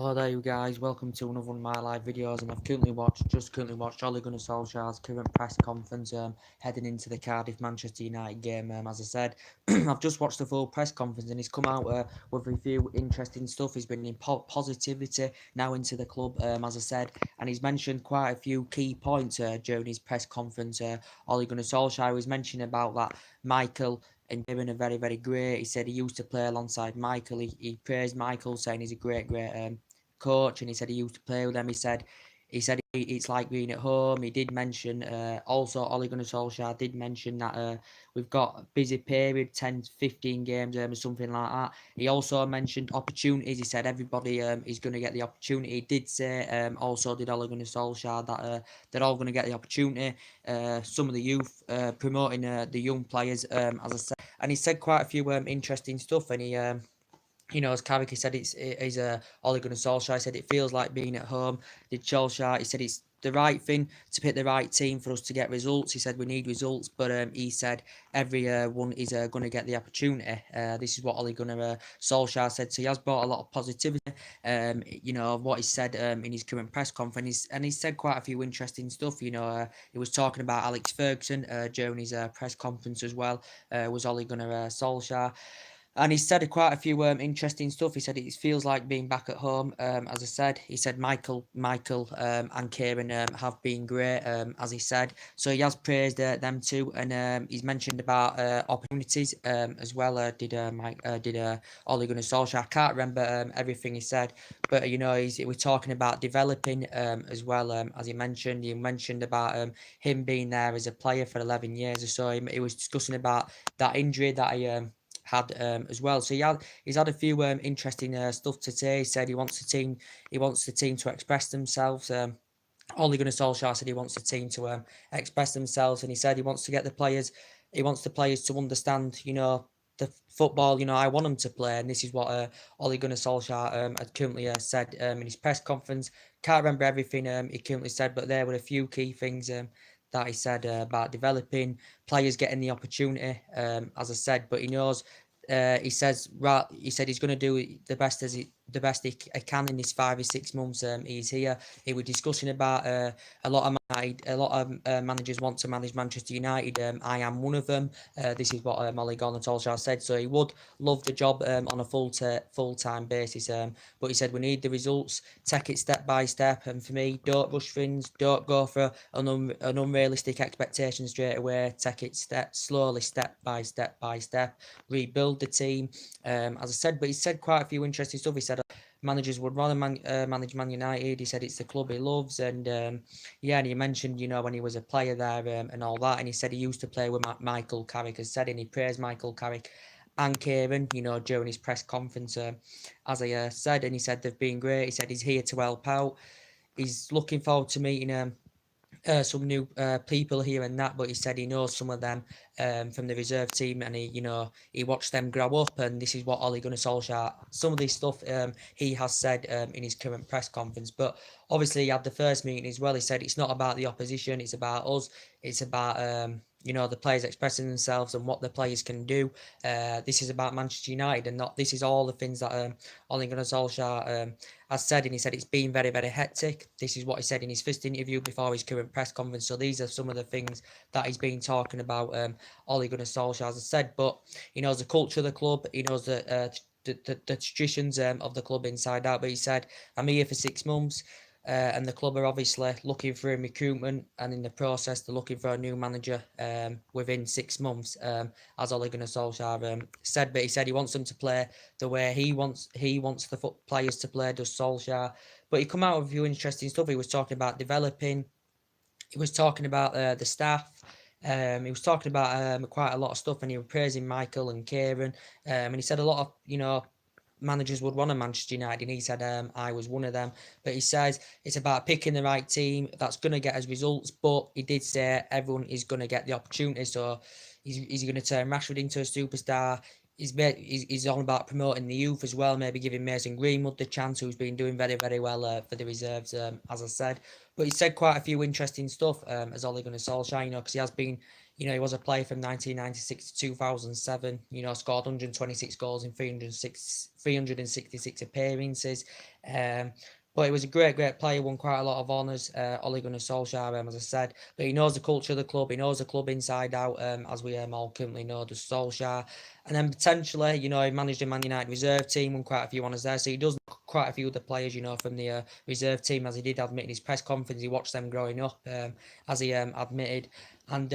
Hello there you guys, welcome to another one of my live videos, and I've currently watched Ole Gunnar Solskjaer's current press conference heading into the Cardiff Manchester United game. As I said, I've just watched the full press conference and he's come out with a few interesting stuff. He's bringing positivity now into the club, as I said, and he's mentioned quite a few key points during his press conference. Ole Gunnar Solskjaer was mentioning about that Michael and Kieran are very, very great. He said he used to play alongside Michael. He praised Michael, saying he's a great coach, and he said he used to play with them. He said it's like being at home. He did mention also Ole Gunnar Solskjaer did mention that we've got a busy period, 10 to 15 games or something like that. He also mentioned opportunities. He said everybody is going to get the opportunity. He did say also did Ole Gunnar Solskjaer that they're all going to get the opportunity. Some of the youth promoting the young players, as I said, and he said quite a few interesting stuff. And as Carrick said, it's Ole Gunnar Solskjaer said it feels like being at home. Did Solskjaer? He said it's the right thing to pick the right team for us to get results. He said we need results, but he said every one is going to get the opportunity. This is what Ole Gunnar Solskjaer said. So he has brought a lot of positivity. Of what he said in his current press conference, and he said quite a few interesting stuff. He was talking about Alex Ferguson during his press conference as well. Was Ole Gunnar Solskjaer. And he said quite a few interesting stuff. He said it feels like being back at home. As I said, he said Michael, and Kieran have been great. As he said, so he has praised them too, and he's mentioned about opportunities as well. Did Ole Gunnar Solskjaer? I can't remember everything he said, but we're talking about developing as well. As he mentioned about him being there as a player for 11 years or so. He was discussing about that injury that he had as well. So he's had a few interesting stuff to say. He said he wants the team to express themselves. Ole Gunnar Solskjaer said he wants the team to express themselves, and he said he wants to get the players. He wants the players to understand, the football. I want them to play, and this is what Ole Gunnar Solskjaer had currently said in his press conference. Can't remember everything he currently said, but there were a few key things that he said about developing players, getting the opportunity. As I said, but he knows. He said he's going to do the best he can in this 5 or 6 months he's here. He was discussing about a lot of managers want to manage Manchester United. I am one of them. This is what Ole Gunnar Solskjaer said. So he would love the job on a full time basis. But he said we need the results. Take it step by step. And for me, don't rush things. Don't go for an unrealistic expectation straight away. Take it slowly, step by step. Rebuild the team. As I said, but he said quite a few interesting stuff. He said managers would rather manage Man United. He said it's the club he loves, and and he mentioned when he was a player there and all that, and he said he used to play with Michael Carrick, as said, and he praised Michael Carrick and Kieran, during his press conference, as I said, and he said they've been great. He said he's here to help out. He's looking forward to meeting some new people here and that, but he said he knows some of them from the reserve team, and he watched them grow up, and this is what Ole Gunnar Solskjaer, some of this stuff he has said in his current press conference. But obviously he had the first meeting as well. He said it's not about the opposition, it's about us. It's about the players expressing themselves and what the players can do. This is about Manchester United, and not this is all the things that Ole Gunnar Solskjaer has said, and he said it's been very, very hectic. This is what he said in his first interview before his current press conference. So these are some of the things that he's been talking about, Ole Gunnar Solskjaer, as I said. But he knows the culture of the club. He knows the traditions of the club inside out. But he said, I'm here for 6 months. And the club are obviously looking for a recruitment, and in the process they're looking for a new manager within 6 months, as Ole Gunnar Solskjaer said. But he said he wants them to play the way he wants the players to play, does Solskjaer. But he come out with a few interesting stuff. He was talking about developing. He was talking about the staff. He was talking about quite a lot of stuff, and he was praising Michael and Kieran. And he said a lot of managers would want a Manchester United, and he said I was one of them. But he says it's about picking the right team that's going to get us results. But he did say everyone is going to get the opportunity. So he's going to turn Rashford into a superstar. He's all about promoting the youth as well, maybe giving Mason Greenwood the chance, who's been doing very, very well for the reserves, as I said. But he said quite a few interesting stuff as Ole Gunnar Solskjaer, because You know, he was a player from 1996 to 2007. You know, scored 126 goals in 366 appearances. Um, but he was a great player, won quite a lot of honours, Ole Gunnar Solskjaer, as I said. But he knows the culture of the club, he knows the club inside out, as we all currently know, does Solskjaer. And then potentially, you know, he managed a Man United reserve team, won quite a few honours there. So he does know quite a few of the players, you know, from the reserve team, as he did admit in his press conference. He watched them growing up, as he admitted. And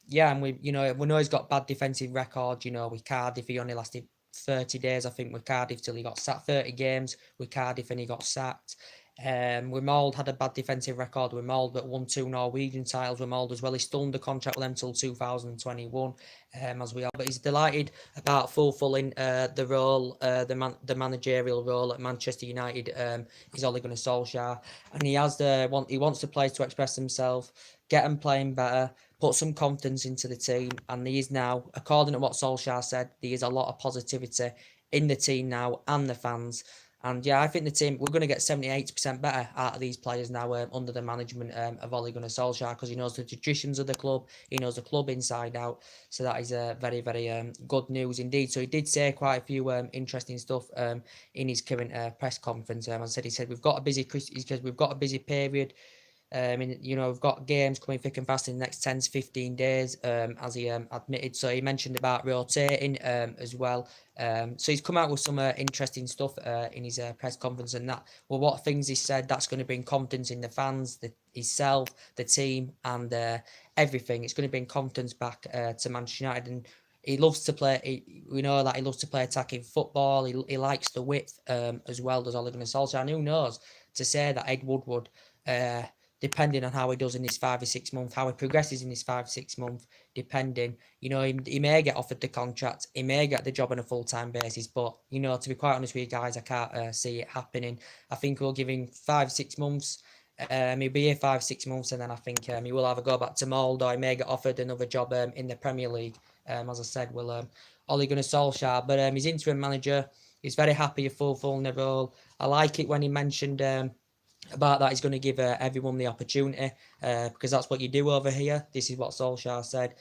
yeah, and we know he's got bad defensive record. You know, with Cardiff, he only lasted 30 days, I think, with Cardiff till he got sacked. 30 games with Cardiff and he got sacked. With Mould had a bad defensive record with Mould, but won 2 Norwegian titles with Mould as well. He's still under contract with them till 2021, as we are. But he's delighted about fulfilling the role, the managerial role at Manchester United. He's Ole Gunnar Solskjaer, and he wants the players to express themselves, get them playing better, put some confidence into the team, and he is now, according to what Solskjaer said, there is a lot of positivity in the team now and the fans. And yeah, I think the team, we're going to get 70-80% better out of these players now under the management of Ole Gunnar Solskjaer, because he knows the traditions of the club, he knows the club inside out. So that is very good news indeed. So he did say quite a few interesting stuff in his current press conference. He said we've got a busy period. We've got games coming thick and fast in the next 10 to 15 days, as he admitted. So he mentioned about rotating as well. So he's come out with some interesting stuff in his press conference, and what things he said, that's going to bring confidence in the fans, himself, the team, and everything. It's going to bring confidence back to Manchester United, and he loves to play. We know that he loves to play attacking football. He likes the width as well, does Ole Gunnar Solskjaer. And who knows, to say that Ed Woodward, depending on how he does in his 5 or 6 months, how he progresses in his 5 or 6 months, depending, you know, he may get offered the contract, he may get the job on a full-time basis, but, you know, to be quite honest with you guys, I can't see it happening. I think we'll give him 5 6 months. He'll be here 5 6 months, and then I think he will either go back to Mould, or he may get offered another job in the Premier League. As I said, Ole Gunnar Solskjaer, but his interim manager, he's very happy of fulfilling the role. I like it when he mentioned about that he's going to give everyone the opportunity, because that's what you do over here. This is what Solskjaer said.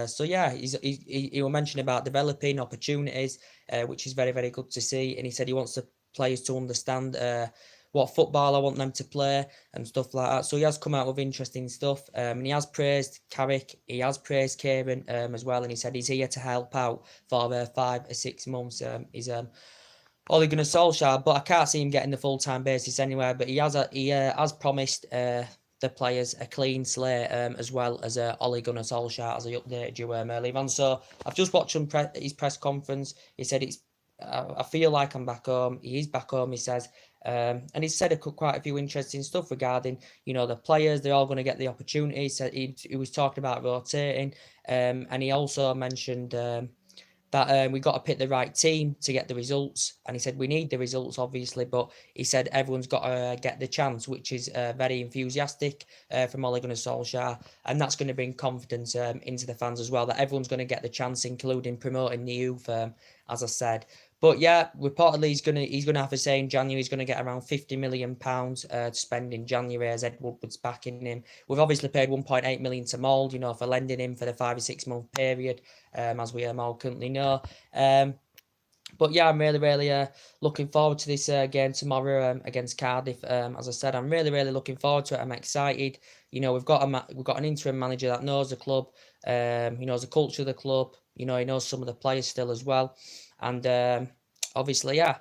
So yeah, he will mention about developing opportunities, which is very good to see. And he said he wants the players to understand what football I want them to play and stuff like that. So he has come out with interesting stuff, and he has praised Carrick, he has praised Kieran as well, and he said he's here to help out for 5 or 6 months. He's Ole Gunnar Solskjaer, but I can't see him getting the full-time basis anywhere. But he has promised the players a clean slate, as well as Ole Gunnar Solskjaer, as I updated you earlier on. So I've just watched his press conference. He said I feel like I'm back home. He is back home, he says. And he said quite a few interesting stuff regarding, you know, the players. They're all going to get the opportunity. He said he was talking about rotating, and he also mentioned that we got to pick the right team to get the results. And he said we need the results, obviously, but he said everyone's got to get the chance, which is very enthusiastic from Ole Gunnar Solskjaer, and that's going to bring confidence into the fans as well, that everyone's going to get the chance, including promoting the youth, as I said. But yeah, reportedly he's gonna have to say in January he's gonna get around £50 million to spend in January, as Ed Woodward's backing him. We've obviously paid 1.8 million to Mould, you know, for lending him for the 5 or 6 month period, as we all currently know. But yeah, I'm really looking forward to this game tomorrow against Cardiff. As I said, I'm really looking forward to it. I'm excited. You know, we've got an interim manager that knows the club. He knows the culture of the club. You know, he knows some of the players still as well. And obviously, yeah,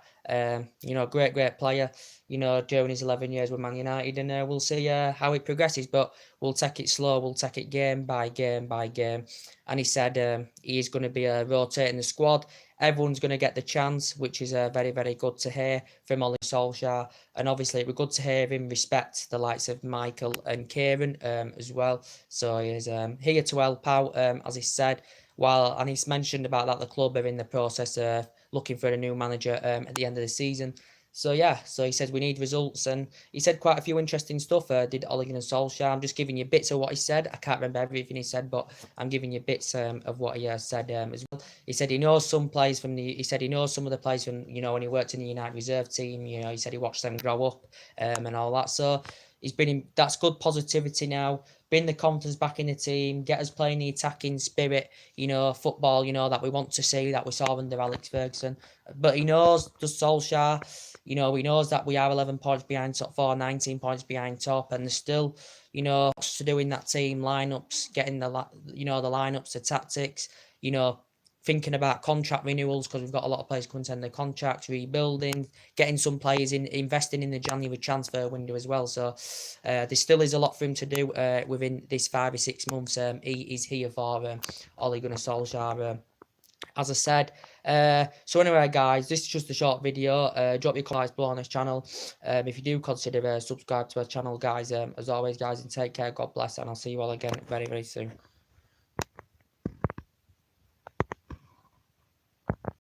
you know, great player, you know, during his 11 years with Man United, and we'll see how it progresses, but we'll take it slow, we'll take it game by game by game. And he said he is going to be rotating the squad. Everyone's going to get the chance, which is very good to hear from Ole Solskjaer. And obviously, it was good to hear him respect the likes of Michael and Kieran as well. So he is here to help out, as he said. And he's mentioned about that the club are in the process of looking for a new manager at the end of the season. So yeah, so he said we need results, and he said quite a few interesting stuff. Did Ole Gunnar Solskjaer? I'm just giving you bits of what he said. I can't remember everything he said, but I'm giving you bits of what he said as well. He said he knows some players he said he knows some of the players from, you know, when he worked in the United reserve team. You know, he said he watched them grow up and all that. So he's been in, that's good positivity now. Bring the confidence back in the team, get us playing the attacking spirit, football, that we want to see, that we saw under Alex Ferguson. But he knows, does Solskjaer, he knows that we are 11 points behind top four, 19 points behind top, and there's still, to do in that team, lineups, getting the lineups, the tactics, thinking about contract renewals, because we've got a lot of players coming to end their contracts, rebuilding, getting some players in, investing in the January transfer window as well. So there still is a lot for him to do within this 5 or 6 months. He is here for Ole Gunnar Solskjaer. As I said, so anyway, guys, this is just a short video. Drop your comments below on this channel. If you do consider subscribe to our channel, guys. As always, guys, and take care. God bless, and I'll see you all again very, very soon.